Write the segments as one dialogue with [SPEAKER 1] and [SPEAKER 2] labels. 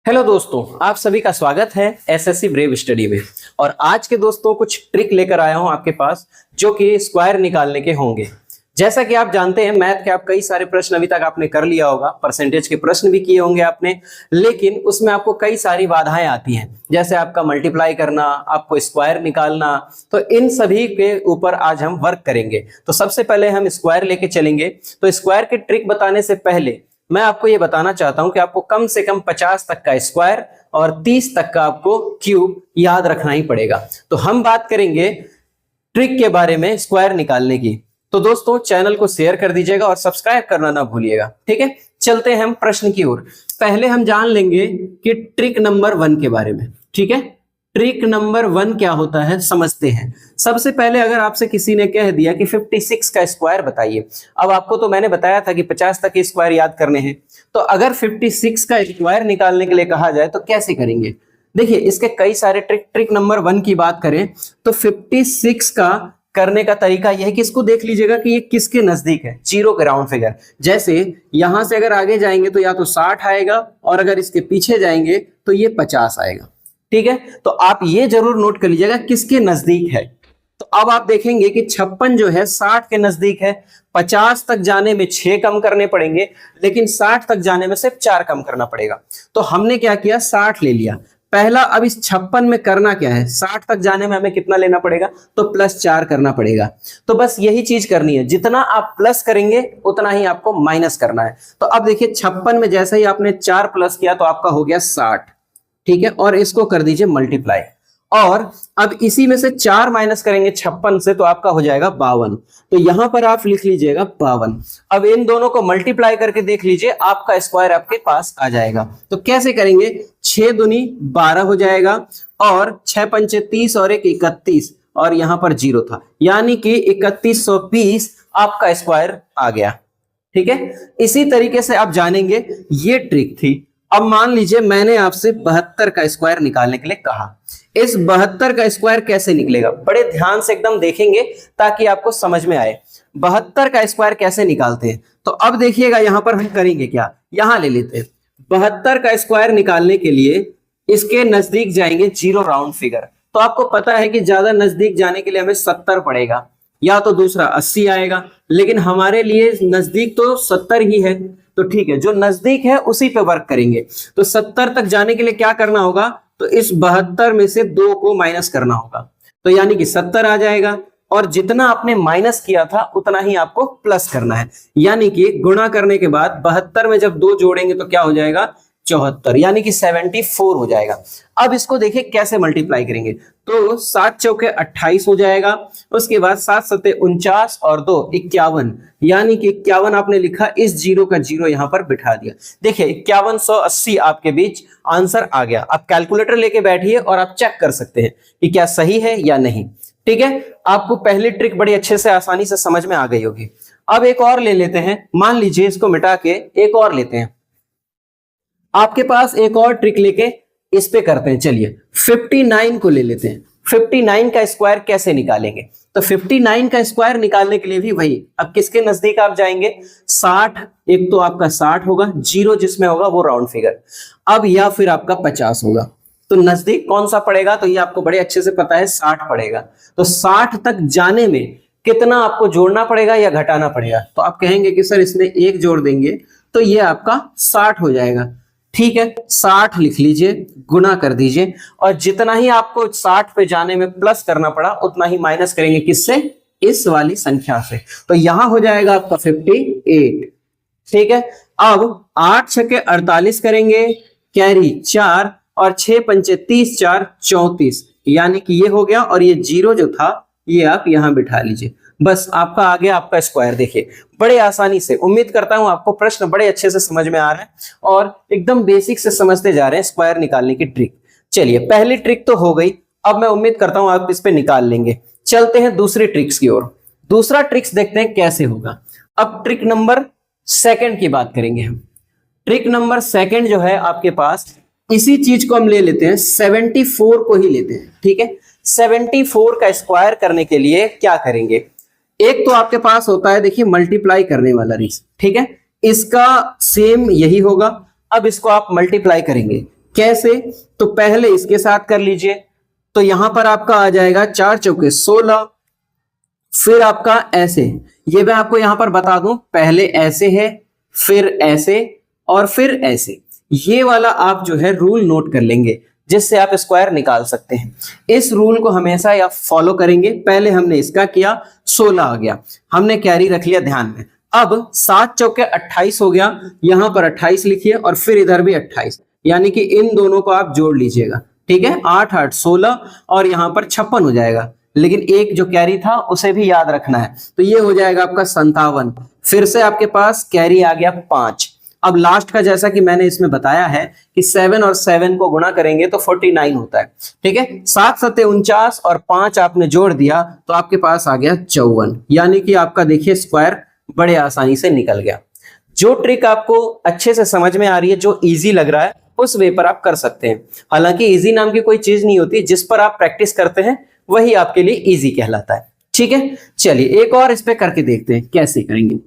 [SPEAKER 1] Hello दोस्तों, आप सभी का स्वागत है एसएससी ब्रेव स्टडी में। और आज के दोस्तों कुछ ट्रिक लेकर आया हूं आपके पास जो कि स्क्वायर निकालने के होंगे। जैसा कि आप जानते हैं मैथ के आप कई सारे प्रश्न अभी तक आपने कर लिया होगा, परसेंटेज के प्रश्न भी किए होंगे आपने, लेकिन उसमें आपको कई सारी बाधाएं आती हैं, जैसे आपका मल्टीप्लाई करना, आपको स्क्वायर निकालना। तो इन सभी के ऊपर आज हम वर्क करेंगे। तो सबसे पहले हम स्क्वायर लेके चलेंगे। तो स्क्वायर के ट्रिक बताने से पहले मैं आपको ये बताना चाहता हूं कि आपको कम से कम 50 तक का स्क्वायर और 30 तक का आपको क्यूब याद रखना ही पड़ेगा। तो हम बात करेंगे ट्रिक के बारे में स्क्वायर निकालने की। तो दोस्तों चैनल को शेयर कर दीजिएगा और सब्सक्राइब करना ना भूलिएगा, ठीक है। चलते हैं हम प्रश्न की ओर। पहले हम जान लेंगे कि ट्रिक नंबर 1 के बारे में, ठीक है। ट्रिक नंबर 1 क्या होता है समझते हैं। सबसे पहले अगर आपसे किसी ने कह दिया कि 56 का स्क्वायर बताइए, अब आपको तो मैंने बताया था कि 50 तक के स्क्वायर याद करने हैं। तो अगर 56 का स्क्वायर निकालने के लिए कहा जाए तो कैसे करेंगे? देखिए इसके कई सारे ट्रिक नंबर 1 की बात करें तो 56 का करने का तरीका यह है कि इसको देख लीजिएगा कि ये किसके नजदीक है, जीरो के राउंड फिगर। जैसे यहां से अगर आगे जाएंगे तो या तो 60 आएगा और अगर इसके पीछे जाएंगे तो ये 50 आएगा, ठीक है। तो आप ये जरूर नोट कर लीजिएगा किसके नजदीक है। तो अब आप देखेंगे कि 56 जो है 60 के नजदीक है। 50 तक जाने में 6 कम करने पड़ेंगे, लेकिन 60 तक जाने में सिर्फ 4 कम करना पड़ेगा। तो हमने क्या किया, 60 ले लिया पहला। अब इस 56 में करना क्या है, 60 तक जाने में हमें कितना लेना पड़ेगा, तो +4 करना पड़ेगा। तो बस यही चीज करनी है, जितना आप प्लस करेंगे उतना ही आपको माइनस करना है। तो अब देखिए 56 में जैसे ही आपने 4 प्लस किया तो आपका हो गया 60, ठीक है। और इसको कर दीजिए मल्टीप्लाई। और अब इसी में से 4 माइनस करेंगे 56 से तो आपका हो जाएगा 52। तो यहां पर आप लिख लीजिएगा 52। अब इन दोनों को मल्टीप्लाई करके देख लीजिए, आपका स्क्वायर आपके पास आ जाएगा। तो कैसे करेंगे, 6 दूनी 12 हो जाएगा और 6 पंचे 30 और 1 31 और यहां पर 0 था, यानी कि 3120 आपका स्क्वायर आ गया, ठीक है। इसी तरीके से आप जानेंगे, ये ट्रिक थी। अब मान लीजिए मैंने आपसे 72 का स्क्वायर निकालने के लिए कहा। इस 72 का स्क्वायर कैसे निकलेगा, बड़े ध्यान से एकदम देखेंगे ताकि आपको समझ में आए 72 का स्क्वायर कैसे निकालते हैं। तो अब देखिएगा यहां पर हम करेंगे क्या, यहां ले लेते हैं 72 का स्क्वायर निकालने के लिए इसके नजदीक जाएंगे जीरो राउंड फिगर। तो आपको पता है कि ज्यादा नजदीक जाने के लिए हमें 70 पड़ेगा या तो दूसरा 80 आएगा, लेकिन हमारे लिए नजदीक तो 70 ही है। तो ठीक है, जो नजदीक है उसी पे वर्क करेंगे। तो 70 तक जाने के लिए क्या करना होगा, तो इस 72 में से 2 को माइनस करना होगा, तो यानी कि 70 आ जाएगा। और जितना आपने माइनस किया था उतना ही आपको प्लस करना है, यानी कि गुणा करने के बाद 72 में जब 2 जोड़ेंगे तो क्या हो जाएगा, 74, यानी कि 74 हो जाएगा। अब इसको देखिए कैसे मल्टीप्लाई करेंगे। तो 7 चौके 28 हो जाएगा, उसके बाद 7 सत्ते 49 और 2 51, यानी कि 51 आपने लिखा, इस जीरो का जीरो यहां पर बिठा दिया। देखिए 5180 आपके बीच आंसर आ गया। आप कैलकुलेटर लेके बैठिए और आप चेक कर सकते हैं कि क्या सही है या नहीं, ठीक है। आपको पहली ट्रिक बड़ी अच्छे से आसानी से समझ में आ गई होगी। अब एक और ले लेते हैं, मान लीजिए इसको मिटा के एक और लेते हैं। आपके पास एक और ट्रिक लेके इस पे करते हैं। चलिए 59 को ले लेते हैं। 59 का स्क्वायर कैसे निकालेंगे, तो 59 का स्क्वायर निकालने के लिए भी वही, अब किसके नजदीक आप जाएंगे, 60, एक तो आपका 60 होगा, जीरो जिसमें होगा वो राउंड फिगर, अब या फिर आपका 50 होगा। तो नजदीक कौन सा पड़ेगा, तो ये आपको बड़े अच्छे से पता है 60 पड़ेगा। तो 60 तक जाने में कितना आपको जोड़ना पड़ेगा या घटाना पड़ेगा, तो आप कहेंगे कि सर इसमें 1 जोड़ देंगे तो ये आपका 60 हो जाएगा, ठीक है। 60 लिख लीजिए, गुना कर दीजिए, और जितना ही आपको 60 पे जाने में प्लस करना पड़ा उतना ही माइनस करेंगे, किससे, इस वाली संख्या से। तो यहां हो जाएगा आपका 58, ठीक है। अब 8 छके 48 करेंगे, कैरी 4 और 6 पंचे 30 4 34, यानी कि ये हो गया। और ये जीरो जो था ये आप यहां बिठा लीजिए, बस आपका आ गया आपका स्क्वायर। देखिए बड़े आसानी से, उम्मीद करता हूं आपको प्रश्न बड़े अच्छे से समझ में आ रहा है और एकदम बेसिक से समझते जा रहे हैं स्क्वायर निकालने की ट्रिक। चलिए पहली ट्रिक तो हो गई, अब मैं उम्मीद करता हूं आप इस पे निकाल लेंगे। चलते हैं दूसरी ट्रिक्स की ओर। दूसरा ट्रिक्स देखते हैं कैसे होगा। अब ट्रिक नंबर 2 की बात करेंगे हम। ट्रिक नंबर 2 जो है आपके पास, इसी चीज को हम ले लेते हैं, 74 को ही लेते हैं, ठीक है। 74 का स्क्वायर करने के लिए क्या करेंगे, एक तो आपके पास होता है देखिए मल्टीप्लाई करने वाला रिस्क, ठीक है। इसका सेम यही होगा। अब इसको आप मल्टीप्लाई करेंगे, कैसे? तो पहले इसके साथ कर लीजिए, तो यहां पर आपका आ जाएगा 4 चौके 16, फिर आपका ऐसे, ये मैं आपको यहां पर बता दूं, पहले ऐसे है, फिर ऐसे और फिर ऐसे। ये वाला आप जो है रूल नोट कर लेंगे, जिससे आप स्क्वायर निकाल सकते हैं। इस रूल को हमेशा आप फॉलो करेंगे। पहले हमने इसका किया, 16 आ गया, हमने कैरी रख लिया ध्यान में। अब 7 चौके 28 हो गया, यहां पर 28 लिखिए और फिर इधर भी 28, यानी कि इन दोनों को आप जोड़ लीजिएगा। ठीक है, 8 8 16 और यहां पर 56 हो जाएगा, लेकिन एक जो कैरी था उसे भी याद रखना है, तो ये हो जाएगा आपका 57। फिर से आपके पास कैरी आ गया 5। अब लास्ट का, जैसा कि मैंने इसमें बताया है कि 7 और 7 को गुणा करेंगे तो 49 होता है। ठीक है, 7 7 49 और 5 आपने जोड़ दिया तो आपके पास आ गया 54, यानी कि आपका देखिए स्क्वायर बड़े आसानी से निकल गया। जो ट्रिक आपको अच्छे से समझ में आ रही है, जो इजी लग रहा है, उस वे पर आप कर सकते हैं। हालांकि इजी नाम की कोई चीज नहीं होती, जिस पर आप प्रैक्टिस करते हैं वही आपके लिए इजी कहलाता है। ठीक है, चलिए एक और इस पे करके देखते हैं कैसे करेंगे।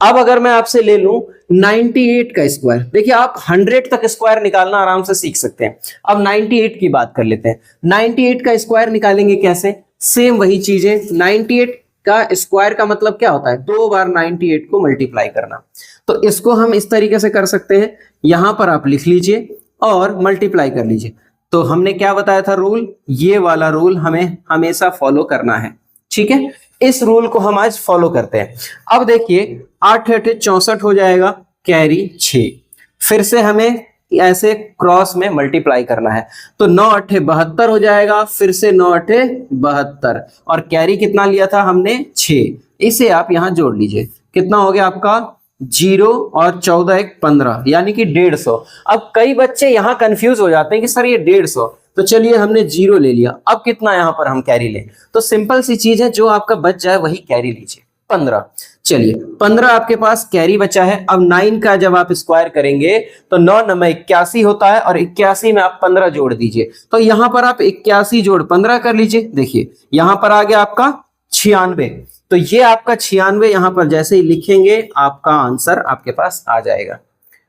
[SPEAKER 1] अब अगर मैं आपसे ले लूं 98 का स्क्वायर, देखिए आप 100 तक स्क्वायर निकालना आराम से सीख सकते हैं। अब 98 की बात कर लेते हैं। 98 का स्क्वायर निकालेंगे कैसे? सेम वही चीजें। 98 का स्क्वायर का मतलब क्या होता है? 2 बार 98 को मल्टीप्लाई करना। तो इसको हम इस तरीके से कर सकते हैं, यहां पर आप लिख लीजिए और मल्टीप्लाई कर लीजिए। तो हमने क्या बताया था रूल? ये वाला रूल हमें हमेशा फॉलो करना है। ठीक है, इस रूल को हम आज फॉलो करते हैं। अब देखिए 8 8 64 हो जाएगा, कैरी 6, फिर से हमें ऐसे क्रॉस में मल्टीप्लाई करना है, तो 9 8 72 हो जाएगा, फिर से 9 8 72 और कैरी कितना लिया था हमने? 6। इसे आप यहां जोड़ लीजिए, कितना हो गया आपका? 0 और 14 1 15, यानी कि 150। अब कई बच्चे यहां कंफ्यूज हो जाते हैं कि सर ये 150, तो चलिए हमने 0 ले लिया, अब कितना यहां पर हम कैरी लें? तो सिंपल सी चीज है, जो आपका बच जाए वही कैरी लीजिए, 15। चलिए 15 आपके पास कैरी बचा है। अब 9 का जब आप स्क्वायर करेंगे तो 9 9 81 होता है, और 81 में आप 15 जोड़ दीजिए, तो यहां पर आप 81 जोड़ 15 कर लीजिए। देखिए यहां पर आ गया आपका 96, तो ये आपका 96 यहां पर जैसे ही लिखेंगे आपका आंसर आपके पास आ जाएगा।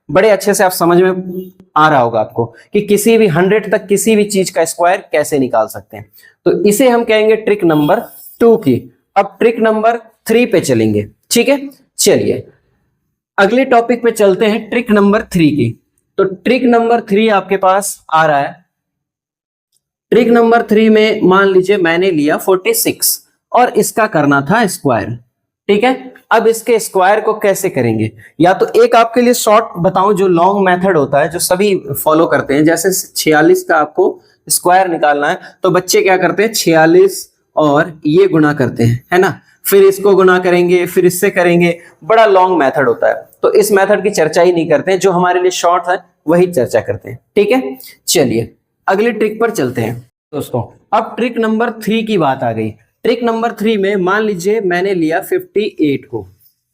[SPEAKER 1] बड़े अच्छे से आप समझ में आ रहा होगा आपको कि किसी भी 100 तक किसी भी चीज का स्क्वायर कैसे निकाल सकते हैं। तो इसे हम कहेंगे ट्रिक नंबर 2 की। अब ट्रिक नंबर 3 पे चलेंगे। ठीक है, चलिए अगले टॉपिक पे चलते हैं, ट्रिक नंबर 3 की। तो ट्रिक नंबर 3 आपके पास आ रहा है। ट्रिक नंबर 3 में मान लीजिए मैंने लिया 46 और इसका करना था स्क्वायर। ठीक है, अब इसके स्क्वायर को कैसे करेंगे? या तो एक आपके लिए शॉर्ट बताऊं, जो लॉन्ग मेथड होता है, जो सभी फॉलो करते हैं। जैसे 46 का आपको स्क्वायर निकालना है, तो बच्चे क्या करते हैं? 46 और ये गुणा करते हैं, है ना, फिर इसको गुणा करेंगे, फिर इससे करेंगे, बड़ा लॉन्ग मेथड होता है। तो इस मेथड की चर्चा ही नहीं करते हैं, जो हमारे लिए शॉर्ट है वही चर्चा करते हैं। ठीक है, चलिए अगली ट्रिक पर चलते हैं दोस्तों। अब ट्रिक नंबर 3 की बात आ गई। ट्रिक नंबर 3 में मान लीजिए मैंने लिया 58 को,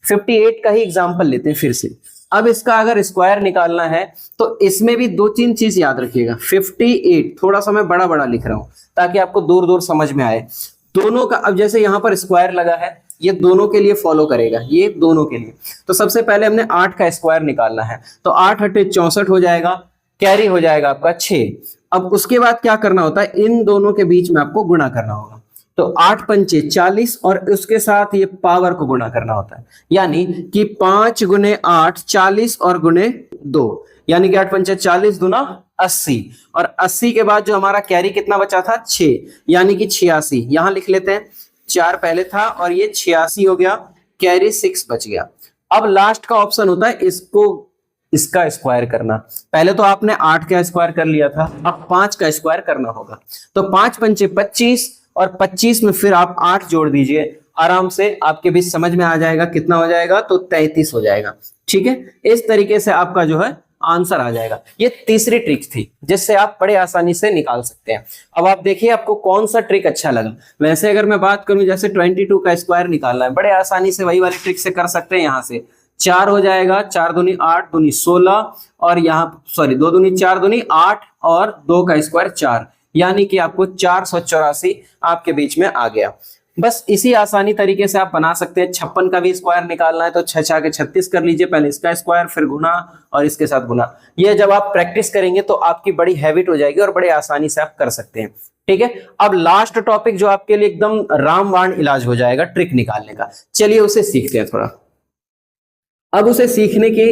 [SPEAKER 1] 58 का ही एग्जांपल लेते हैं फिर से। अब इसका अगर स्क्वायर निकालना है तो इसमें भी 2-3 चीज याद रखिएगा। 58 थोड़ा सा मैं बड़ा बड़ा लिख रहा हूं ताकि आपको दूर दूर समझ में आए। दोनों का, अब जैसे यहां पर स्क्वायर लगा है, ये दोनों के लिए फॉलो करेगा, ये दोनों के लिए। तो सबसे पहले हमने 8 का स्क्वायर निकालना है, तो 8 8 64 हो जाएगा, कैरी हो जाएगा आपका 6। अब उसके बाद क्या करना होता है? इन दोनों के बीच में आपको गुणा करना होगा। तो 8 पंचे 40 और उसके साथ ये पावर को गुणा करना होता है, यानी कि 5 गुने 8 40 और गुने 2, यानी कि 8 पंचे 40 दूना 80, और 80 के बाद जो हमारा कैरी कितना बचा था? 6, यानी कि 86। यहां लिख लेते हैं, 4 पहले था और ये 86 हो गया, कैरी 6 बच गया। अब लास्ट का ऑप्शन होता है इसका स्क्वायर करना। पहले तो आपने 8 का स्क्वायर कर लिया था, अब 5 का स्क्वायर करना होगा। तो 5 पंचे 25 और 25 में फिर आप 8 जोड़ दीजिए, आराम से आपके बीच समझ में आ जाएगा कितना हो जाएगा, तो 33 हो जाएगा। ठीक है, इस तरीके से आपका जो है आंसर आ जाएगा। ये तीसरी ट्रिक थी जिससे आप बड़े आसानी से निकाल सकते हैं। अब आप देखिए आपको कौन सा ट्रिक अच्छा लगा। वैसे अगर मैं बात करूं, जैसे 22 का स्क्वायर निकालना है, बड़े आसानी से वही वाली ट्रिक से कर सकते हैं। यहाँ से 4 हो जाएगा, 4 दूनी 8 दूनी 16, और यहाँ 2 दूनी 4 दूनी 8 और 2 का स्क्वायर 4, यानी कि आपको 484 आपके बीच में आ गया। बस इसी आसानी तरीके से आप बना सकते हैं। 56 का भी स्क्वायर निकालना है तो 6 6 के 36 कर लीजिए, पहले इसका स्क्वायर फिर गुना और इसके साथ गुना। ये जब आप प्रैक्टिस करेंगे तो आपकी बड़ी हैबिट हो जाएगी और बड़े आसानी से आप कर सकते हैं। ठीक है, अब लास्ट टॉपिक जो आपके लिए एकदम रामबाण इलाज हो जाएगा ट्रिक निकालने का, चलिए उसे सीखते हैं थोड़ा। अब उसे सीखने की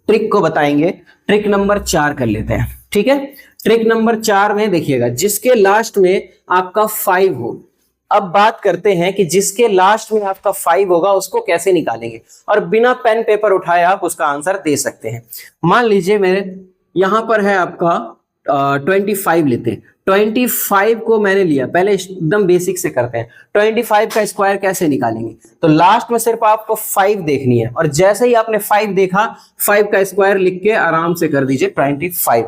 [SPEAKER 1] ट्रिक को बताएंगे, ट्रिक नंबर 4 कर लेते हैं। ठीक है, ट्रिक नंबर 4 में देखिएगा, जिसके लास्ट में आपका 5 हो। अब बात करते हैं कि जिसके लास्ट में आपका 5 होगा उसको कैसे निकालेंगे, और बिना पेन पेपर उठाए आप उसका आंसर दे सकते हैं। मान लीजिए मेरे यहां पर है आपका 25 लेते हैं। 25 को मैंने लिया, पहले एकदम बेसिक से करते हैं। 25 का स्क्वायर कैसे निकालेंगे, तो लास्ट में सिर्फ आपको 5 देखनी है, और जैसे ही आपने 5 देखा, 5 का स्क्वायर लिख के आराम से कर दीजिए 25।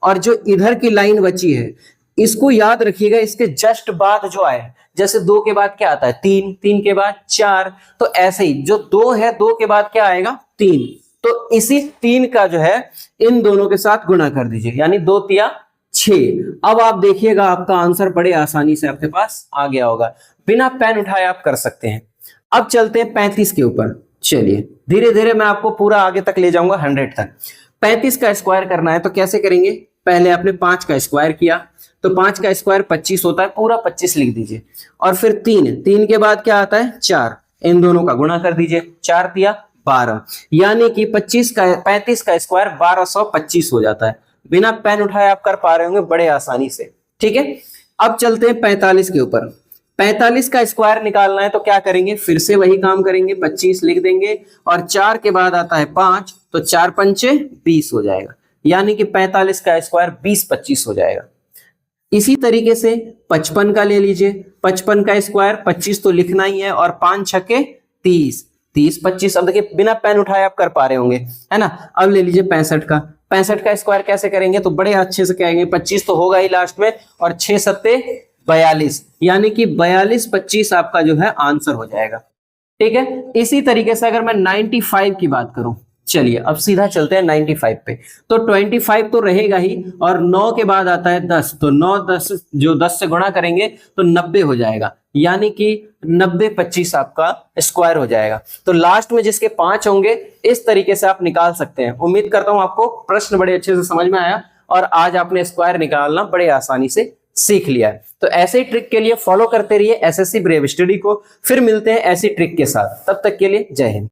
[SPEAKER 1] और जो इधर की लाइन बची है इसको याद रखिएगा, इसके जस्ट बाद जो आए, जैसे 2 के बाद क्या आता है 3, 3 के बाद 4, तो ऐसे ही जो 2 है 2 के बाद क्या आएगा 3, तो इसी 3 का जो है इन दोनों के साथ गुणा कर दीजिए, यानी 2 तिया 6। अब आप देखिएगा आपका आंसर बड़े आसानी से आपके पास आ गया होगा, बिना पेन उठाए आप कर सकते हैं। अब चलते हैं 35 के ऊपर। चलिए धीरे धीरे मैं आपको पूरा आगे तक ले जाऊंगा 100 तक। 35 का स्क्वायर करना है तो कैसे करेंगे, पहले आपने 5 का स्क्वायर किया तो 5 का स्क्वायर 25 होता है, पूरा 25 लिख दीजिए। और फिर 3 के बाद क्या आता है 4, इन दोनों का गुणा कर दीजिए, 4 तिया 12, यानी कि 35 का स्क्वायर 1225 हो जाता है। बिना पेन उठाए आप कर पा रहे होंगे बड़े आसानी से। ठीक है, अब चलते हैं 45 के ऊपर। 45 का स्क्वायर निकालना है तो क्या करेंगे, फिर से वही काम करेंगे, 25 लिख देंगे और 4 के बाद आता है 5, तो 4 पंचे 20 हो जाएगा, यानी कि 45 का स्क्वायर 20-25 हो जाएगा। इसी तरीके से 55 का ले लीजिए, 55 का स्क्वायर 25 तो लिखना ही है, और 5 छके 30, 30-25। अब देखिए बिना पेन उठाए आप कर पा रहे होंगे, है ना। अब ले लीजिए 65 का। 65 का स्क्वायर कैसे करेंगे, तो बड़े अच्छे से कहेंगे, 25 तो होगा ही लास्ट में, और 6 सत्ते 42, यानी कि 42-25 आपका जो है आंसर हो जाएगा। ठीक है, इसी तरीके से अगर मैं 95 की बात करूं, चलिए अब सीधा चलते हैं 95 पे। तो 25 तो रहेगा ही, और 9 के बाद आता है 10, तो 9 10 जो 10 से गुणा करेंगे तो 90 हो जाएगा, यानी कि 90-25 आपका स्क्वायर हो जाएगा। तो लास्ट में जिसके 5 होंगे इस तरीके से आप निकाल सकते हैं। उम्मीद करता हूं आपको प्रश्न बड़े अच्छे से समझ में आया, और आज आपने स्क्वायर निकालना बड़े आसानी से सीख लिया है। तो ऐसे ही ट्रिक के लिए फॉलो करते रहिए एसएससी ब्रेव स्टडी को। फिर मिलते हैं ऐसी ट्रिक के साथ, तब तक के लिए जय हिंद।